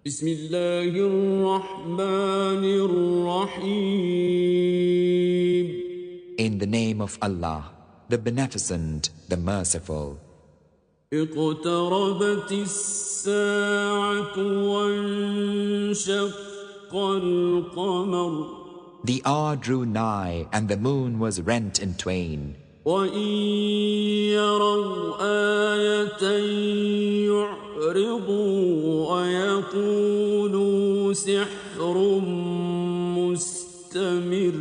بسم الله الرحمن الرحيم. In the name of Allah, the Beneficent, the Merciful. اقتربت الساعة وانشق القمر. The hour drew nigh and the moon was rent in twain. وإن يروا آية يعرضوا ويقولوا سحر مستمر.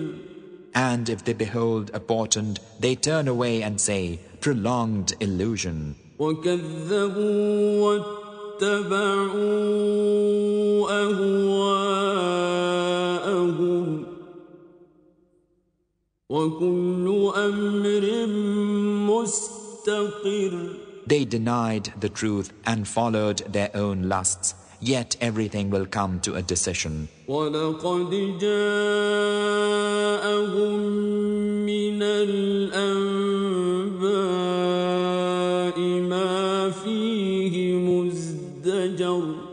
And if they behold a portent, they turn away and say, prolonged illusion. وكذبوا واتبعوا أهواءهم وكل أمر مستقر. They denied the truth and followed their own lusts, yet everything will come to a decision. وَلَقَدْ جَاءَهُم مِّنَ الْأَنبَاءِ مَا فِيهِ مُزْدَجَرٌ.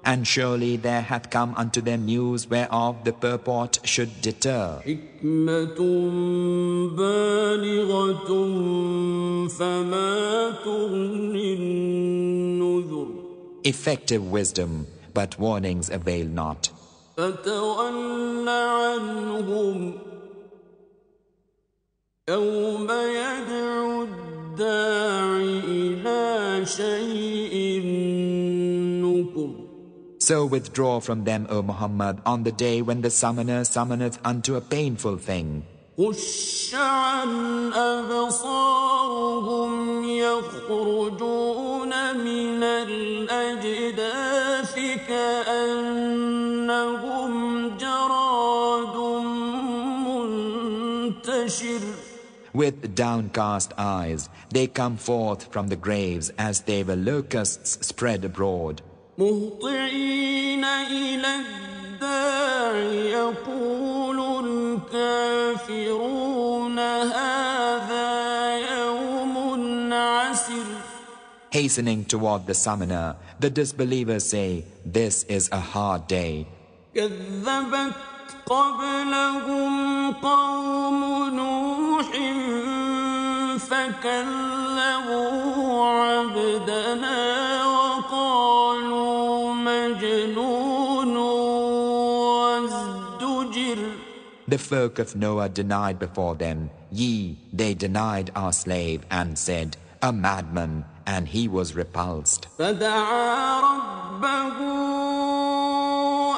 And surely there hath come unto them news whereof the purport should deter. حِكْمَةٌ بَالِغَةٌ فَمَا تُغْنِ النُّذُرُ. Effective wisdom, but warnings avail not. فَتَوَلَّ عَنْهُمْ يَوْمَ يَدْعُ الدَّاعِ إِلَى شَيْءٍ نُكُرٍ. So withdraw from them, O Muhammad, on the day when the summoner summoneth unto a painful thing. خُشَّ عَنْ أَبْصَارُهُمْ يَخْرُجُونَ مِنَ الْأَجْدَاثِ كَأَنَّهُمْ جَرَادٌ مُنْتَشِرٌ. With downcast eyes, they come forth from the graves as they were locusts spread abroad. مهطعين إلى الداع يقول الكافرون هذا يوم عسر. Hastening toward the summoner, the disbelievers say, this is a hard day. كذبت قبلهم قوم نوح فكذبوا عبدنا وقالوا مجنون وازدجر. The folk of Noah denied before them, ye, they denied our slave and said, a madman, and he was repulsed. فدعا ربه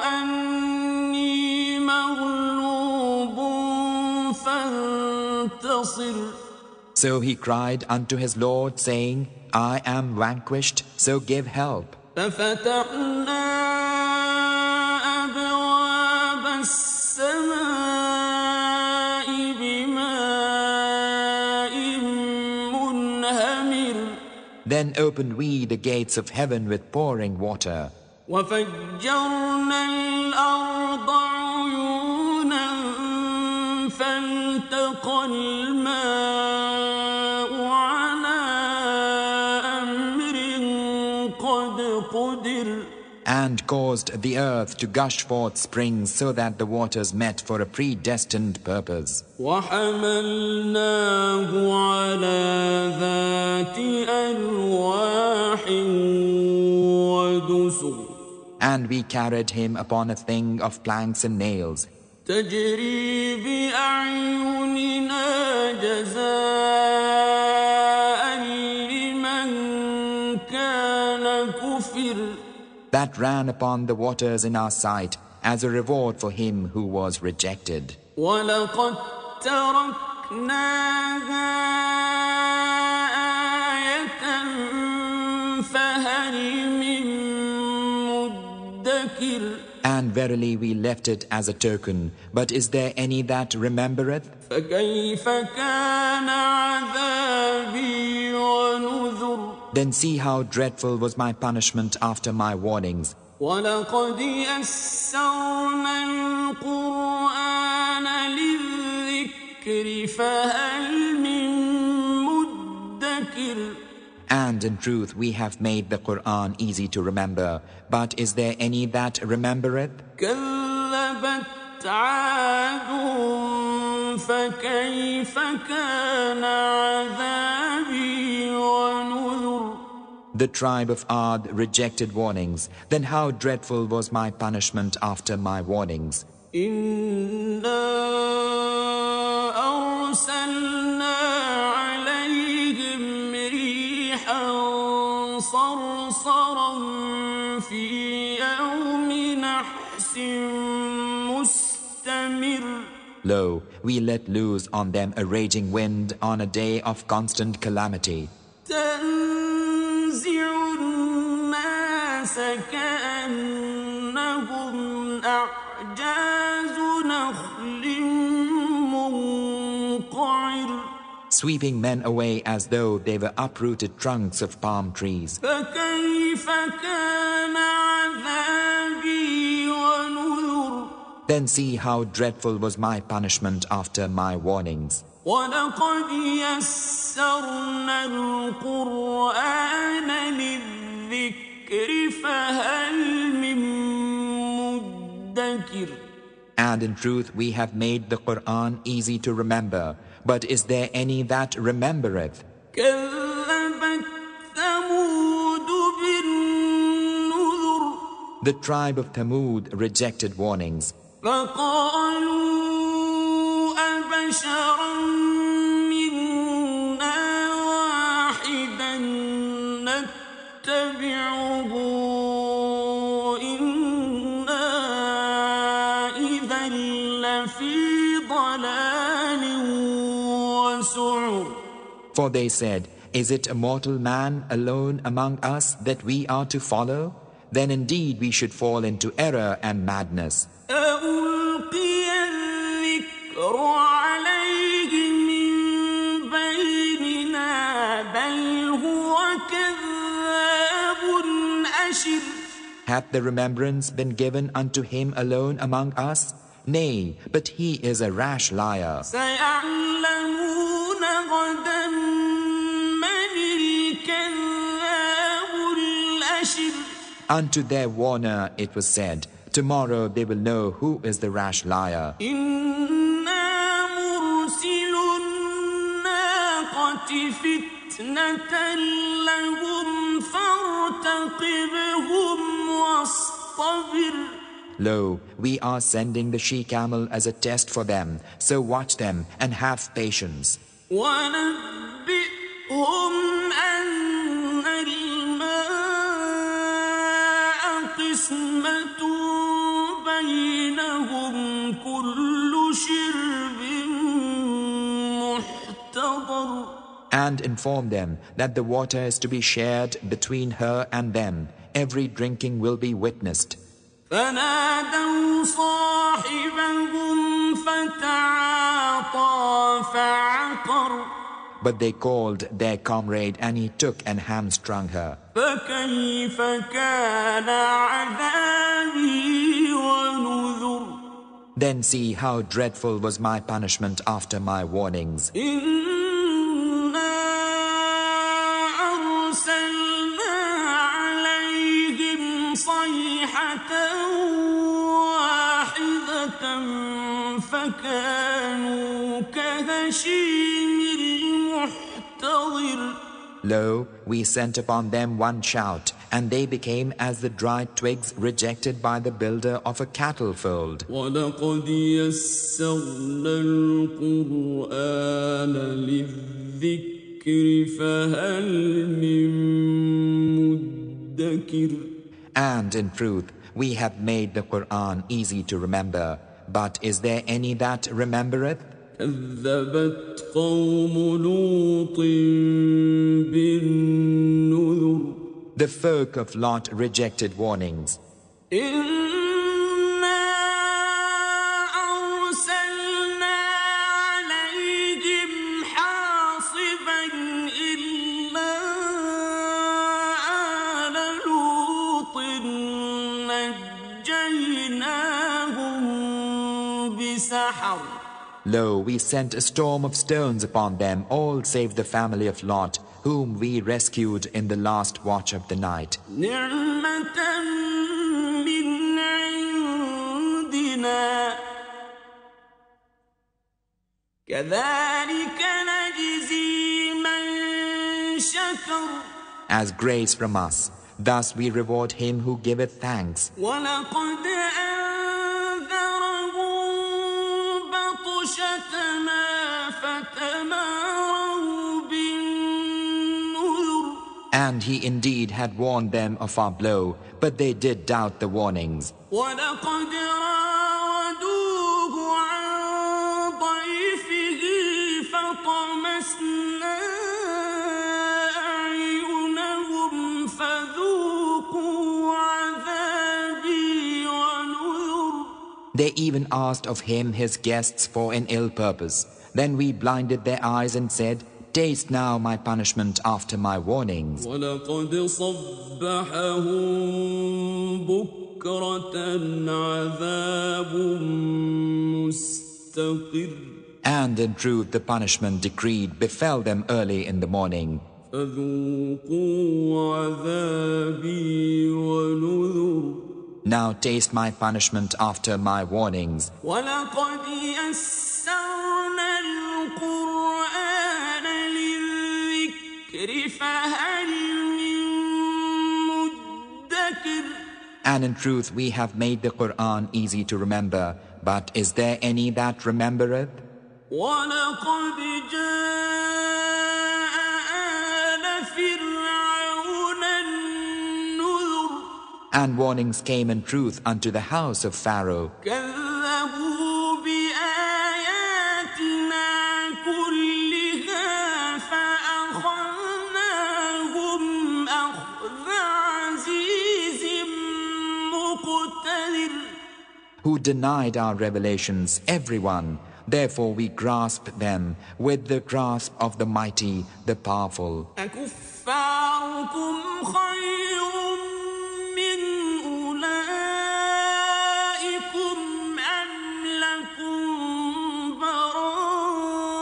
أني مغلوب فانتصر. So he cried unto his Lord, saying, I am vanquished, so give help. ففتحنا أبواب السماء بماء منهمر. Then opened we the gates of heaven with pouring water. وفجرنا الأرض عيونا فالتقى الماء على أمر قد قدر. And caused the earth to gush forth springs so that the waters met for a predestined purpose. وحملناه على ذات ألواح ودسر. And we carried him upon a thing of planks and nails. تجري بأعيننا جزاء لمن كان كفر. That ran upon the waters in our sight as a reward for him who was rejected. وَلَقَدْ تَرَكْنَاهَا آيَةً فَهَلْ مِن مُّدَّكِرٍ. And verily we left it as a token, but is there any that remembereth? فَكَيْفَ كَانَ عَذَابِي وَنُذُرِ. Then see how dreadful was my punishment after my warnings. وَلَقَدْ يَسَّرْنَا الْقُرْآنَ لِلذِّكْرِ فَهَلْ مِن مُّدَّكِرٍ. And in truth we have made the Qur'an easy to remember, but is there any that remembereth? كذبت عاد فكيف كان عذابي ونذر. The tribe of Ad rejected warnings. Then how dreadful was my punishment after my warnings. إنا أرسلنا عليهم ريحا صرصرا في يوم نحس مستمر. Lo, we let loose on them a raging wind on a day of constant calamity. تنزع الناس كأنهم أعجاز نخل منقعر. Sweeping men away as though they were uprooted trunks of palm trees. فكيف كان عذابي ونذر. Then see how dreadful was my punishment after my warnings. ولقد يسرنا القرآن للذكر فهل من مدكر. And in truth we have made the Qur'an easy to remember, but is there any that remembereth? كذبت ثمود بالنذر. The tribe of Thamud rejected warnings. فقالوا أبشرا منا واحدا نتبعه إنا إذا لفي ضلال وسعر. For they said, is it a mortal man alone among us that we are to follow? Then indeed we should fall into error and madness. ألقي الذكر عليه من بيننا بل هو كذاب أشر. Hath the remembrance been given unto him alone among us? Nay, but he is a rash liar. سيعلمون غدا من الكذاب الأشر. Unto their warner it was said, tomorrow they will know who is the rash liar. إنا مرسل الناقة فتنة لهم فارتقبهم واصطبر. Lo, we are sending the she-camel as a test for them, so watch them and have patience. ونبئهم أن الماء قسمة بينهم كل شرب محتضر. And inform them that the water is to be shared between her and them. Every drinking will be witnessed. فنادوا صاحبهم فتعاطى فعقر. But they called their comrade and he took and hamstrung her. فكيف كان عذابي ونذر. Then see how dreadful was my punishment after my warnings. إنا أرسلنا عليهم صيحة واحدة فكانوا كهشيم المحتضر. Lo, we sent upon them one shout, and they became as the dried twigs rejected by the builder of a cattle fold. وَلَقَدْ يَسَّرْنَا الْقُرْآنَ لِلذِّكْرِ فَهَلْ مِن مُدَّكِرٍ. And in truth, we have made the Qur'an easy to remember, but is there any that remembereth? كذبت قوم لوط بالنذر. The folk of Lot rejected warnings. إنا أرسلنا عليهم حاصبا إلا آل لوط نجيناهم بسحر. Lo, we sent a storm of stones upon them, all save the family of Lot, whom we rescued in the last watch of the night. نعمة من عندنا كذلك نجزي من شكر. As grace from us, thus we reward him who giveth thanks. ولقد أنذرهم بطشتنا فتماروا بالنذر. And he indeed had warned them of our blow, but they did doubt the warnings. ولقد راودوه عن ضيفه فطمسنا أعينهم فذوقوا عذابي ونذر. They even asked of him his guests for an ill purpose. Then we blinded their eyes and said, Taste now my punishment after my warnings. ولقد صبحهم بكرة عذاب مستقر. And in truth the punishment decreed befell them early in the morning. فذوقوا عذابي ونذر. Now taste my punishment after my warnings. ولقد يسرنا القرآن للذكر فهل من مدكر. And in truth we have made the Qur'an easy to remember, but is there any that remembereth? ولقد جاء آل فرعون النذر. And warnings came in truth unto the house of Pharaoh. كذبوا بآياتنا كلها فأخذناهم أخذ عزيز مقتدر. Who denied our revelations, everyone. Therefore we grasped them with the grasp of the mighty, the powerful. أكفاركم خير من أولئكم أم لكم براءة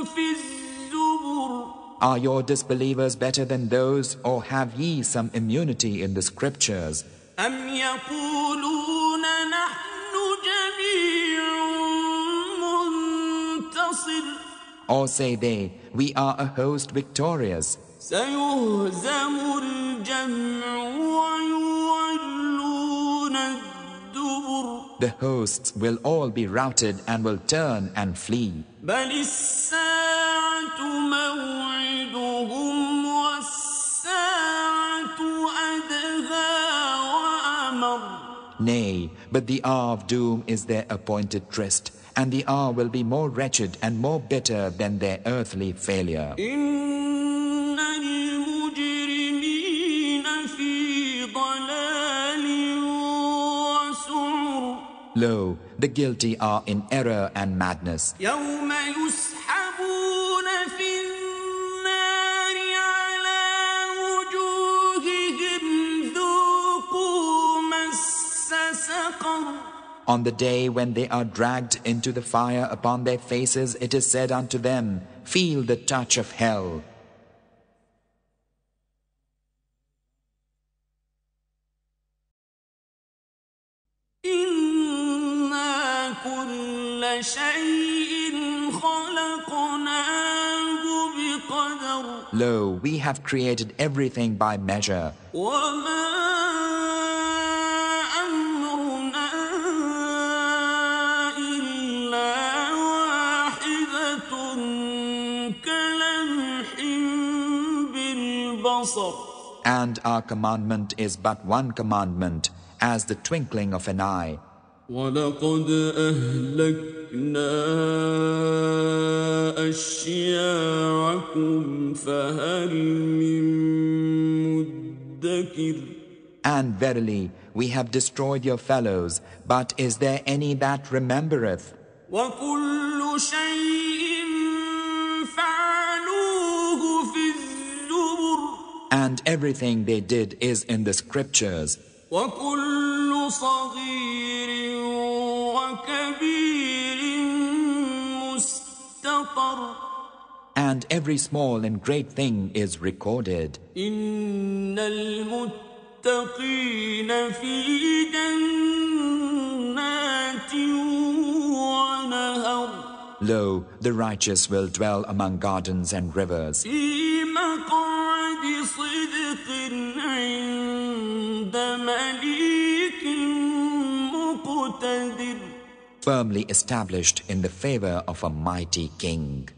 في الزبر. Are your disbelievers better than those, or have ye some immunity in the scriptures? أم يقولون نحن جميع منتصر. Or say they, we are a host victorious. سيهزم الجمع ويولون الدبر. The hosts will all be routed and will turn and flee. بل الساعة موعدهم والساعة أدهى وأمر. Nay, but the hour of doom is their appointed tryst, and the hour will be more wretched and more bitter than their earthly failure. إن المجرمين في ضلال وسعر. Lo, the guilty are in error and madness. يوم يسحبون في النار على وجوههم ذوقوا مس سقر. On the day when they are dragged into the fire upon their faces, it is said unto them, Feel the touch of hell. إنا كل شيء خلقناه بقدر. Lo, we have created everything by measure. وما أمرنا إلا واحدة كلمح بالبصر. And our commandment is but one commandment, as the twinkling of an eye. ولقد أهلكنا أشياعكم فهل من مدكر. And verily, we have destroyed your fellows, but is there any that remembereth? وكل شيء فعلوه في الزبر. And everything they did is in the scriptures. وكل صغير وكبير مستطر. and every small and great thing is recorded. إن المتقين في جنات ونهر Lo, the righteous will dwell among gardens and rivers, في مقعد صدق عند مليك مقتدر firmly established in the favor of a mighty king.